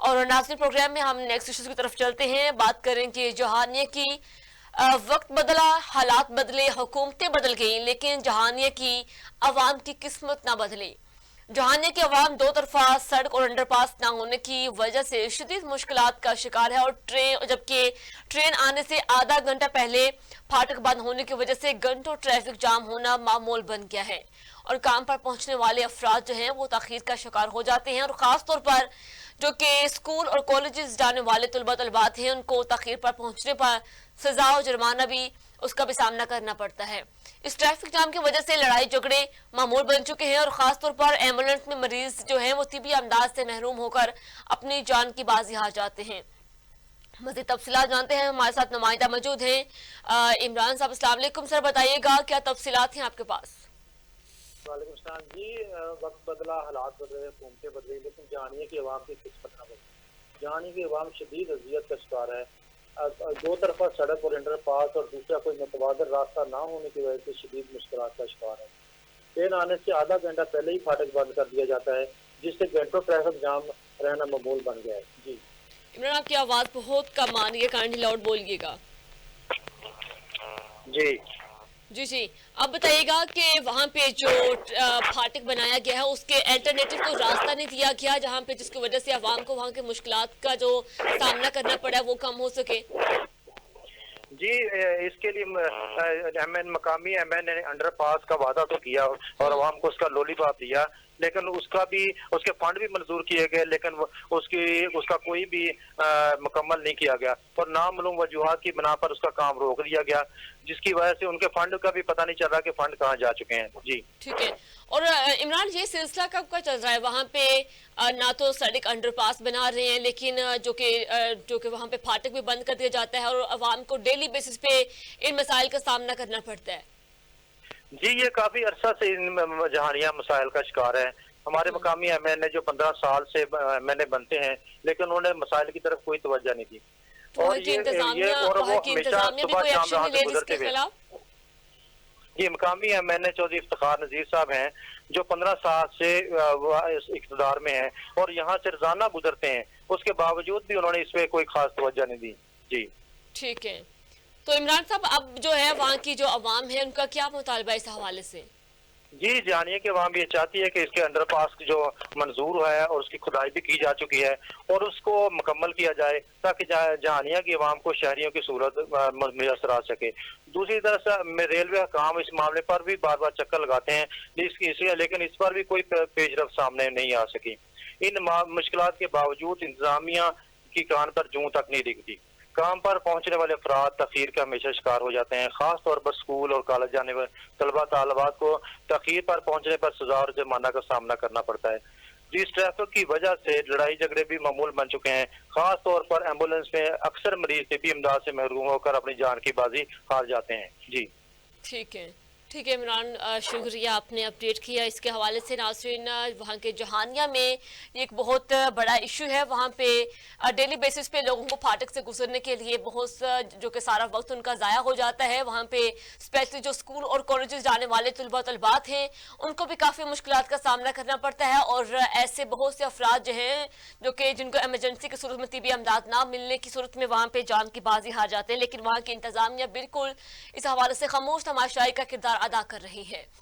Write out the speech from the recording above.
और नाज़रीन, प्रोग्राम में हम नेक्स्ट इश्यूज की तरफ चलते हैं। बात करें कि जहानिया की वक्त बदला, हालात बदले, हुकूमतें बदल गई, लेकिन जहानिया की अवाम की किस्मत ना बदली। जहानिया की अवाम दो तरफा सड़क और अंडरपास ना होने की वजह से शदीद मुश्किलात का शिकार है, और जबकि ट्रेन आने से आधा घंटा पहले फाटक बंद होने की वजह से घंटों ट्रैफिक जाम होना मामूल बन गया है, और काम पर पहुंचने वाले अफराद जो हैं वो ताखीर का शिकार हो जाते हैं। और खास तौर पर जो कि स्कूल और कॉलेजेस जाने वाले तलबा तलबात हैं, उनको ताखीर पर पहुंचने पर सजा और जुर्माना भी उसका भी सामना करना पड़ता है। इस ट्रैफिक जाम की वजह से लड़ाई झगड़े मामूल बन चुके हैं, और खासतौर पर एम्बुलेंस में मरीज जो हैं वो तिबी अमदाद से महरूम होकर अपनी जान की बाजी हार जाते हैं। मज़ीद तफसीलात जानते हैं, हमारे साथ नुमाइंदा मौजूद हैं। इमरान साहब, अस्सलाम वालेकुम सर, बताइएगा क्या तफसीलात हैं आपके पास? वालेकुम सलाम जी। वक्त बदला, हालात बदले, हुकूमतें बदली, लेकिन जानिए कि अवाम की किस्मत ना बदली। जानिए कि अवाम शदीद अजियत का शिकार है। दो तरफा सड़क और अंडर पास और दूसरा कोई मुतबादल रास्ता ना होने की वजह से शदीद मुश्किलात का शिकार है। ट्रेन आने से आधा घंटा पहले ही फाटक बंद कर दिया जाता है, जिससे घंटों ट्रैफिक जाम रहना मामूल बन गया है। जी इमरान, आपकी आवाज़ बहुत कम आ रही है, काइंडली लाउड बोलिएगा। जी जी जी, आप बताइएगा कि वहाँ पे जो फाटक बनाया गया है उसके अल्टरनेटिव को रास्ता नहीं दिया गया, जहाँ पे जिसकी वजह से आवाम को वहाँ के मुश्किलात का जो सामना करना पड़ा है वो कम हो सके। जी, इसके लिए मकामी एमएन ने अंडर पास का वादा तो किया और अवाम को उसका लॉलीपॉप दिया, लेकिन उसके फंड भी मंजूर किए गए, लेकिन उसका कोई भी मुकम्मल नहीं किया गया और नामालूम वजूहात की बिना पर उसका काम रोक दिया गया, जिसकी वजह से उनके फंड का भी पता नहीं चल रहा कि फंड कहाँ जा चुके हैं। जी ठीक है। और इमरान, ये सिलसिला कब का चल रहा है? वहाँ पे ना तो सड़क अंडरपास बना रहे हैं, लेकिन जो कि वहाँ पे फाटक भी बंद कर दिया जाता है, और आवाम को डेली बेसिस पे इन मसाइल का सामना करना पड़ता है। जी, ये काफी अरसा से इन जहानिया मसाइल का शिकार है। हमारे मकामी एमएन जो 15 साल से एमएनए बनते हैं, लेकिन उन्होंने मसाइल की तरफ कोई तवज्जो नहीं दी, तो और वहाँ की इंतजामिया वो हमेशा भी सुबह कोई शाम एक्शन यहाँ नहीं से ले गुजरते जिसके हुए। खिलाफ? ये मकामी एमएनए चौधरी इफ्तिखार नजीर साहब हैं, जो 15 साल से इक़्तिदार में हैं और यहाँ से रोजाना गुजरते हैं, उसके बावजूद भी उन्होंने इस पे कोई खास तवज्जो नहीं दी। जी ठीक है। तो इमरान साहब, अब जो है वहाँ की जो अवाम है उनका क्या मुतालबा इस हवाले से? जी, जानिए कि अवाम ये चाहती है कि इसके अंडरपास जो मंजूर हुआ है और उसकी खुदाई भी की जा चुकी है और उसको मुकम्मल किया जाए, ताकि जहानिया की अवाम को शहरियों की सूरत मैसर आ सके। दूसरी तरफ रेलवे काम इस मामले पर भी बार बार चक्कर लगाते हैं, लेकिन इस पर भी कोई पेशरफ सामने नहीं आ सकी। इन मुश्किलात के बावजूद इंतजामिया की कान पर जूं तक नहीं दिखती। काम पर पहुंचने वाले अफराद तखीर का हमेशा शिकार हो जाते हैं। खास तौर पर स्कूल और कॉलेज जाने वाले तलबा तालबात को तखीर पर पहुंचने पर सजा और जुर्माना का सामना करना पड़ता है। जिस ट्रैफिक की वजह से लड़ाई झगड़े भी मामूल बन चुके हैं। खास तौर पर एम्बुलेंस में अक्सर मरीज तिब्बी इमदाद से महरूम होकर अपनी जान की बाजी हार जाते हैं। जी ठीक है। ठीक है इमरान, शुक्रिया, आपने अपडेट किया इसके हवाले से। नाज़रीन, वहाँ के जहानिया में एक बहुत बड़ा इशू है। वहाँ पे डेली बेसिस पे लोगों को फाटक से गुजरने के लिए बहुत जो कि सारा वक्त उनका ज़ाया हो जाता है। वहाँ पे स्पेशली जो स्कूल और कॉलेजेस जाने वाले तलबा तलबात हैं उनको भी काफ़ी मुश्किलात का सामना करना पड़ता है, और ऐसे बहुत से अफराद जो हैं जो कि जिनको एमरजेंसी की सूरत में तिबी अमदाद ना मिलने की सूरत में वहाँ पे जान की बाजी हार जाते हैं, लेकिन वहाँ की इंतजामिया बिल्कुल इस हवाले से खामोश तमाशाई का किरदार अदा कर रही है।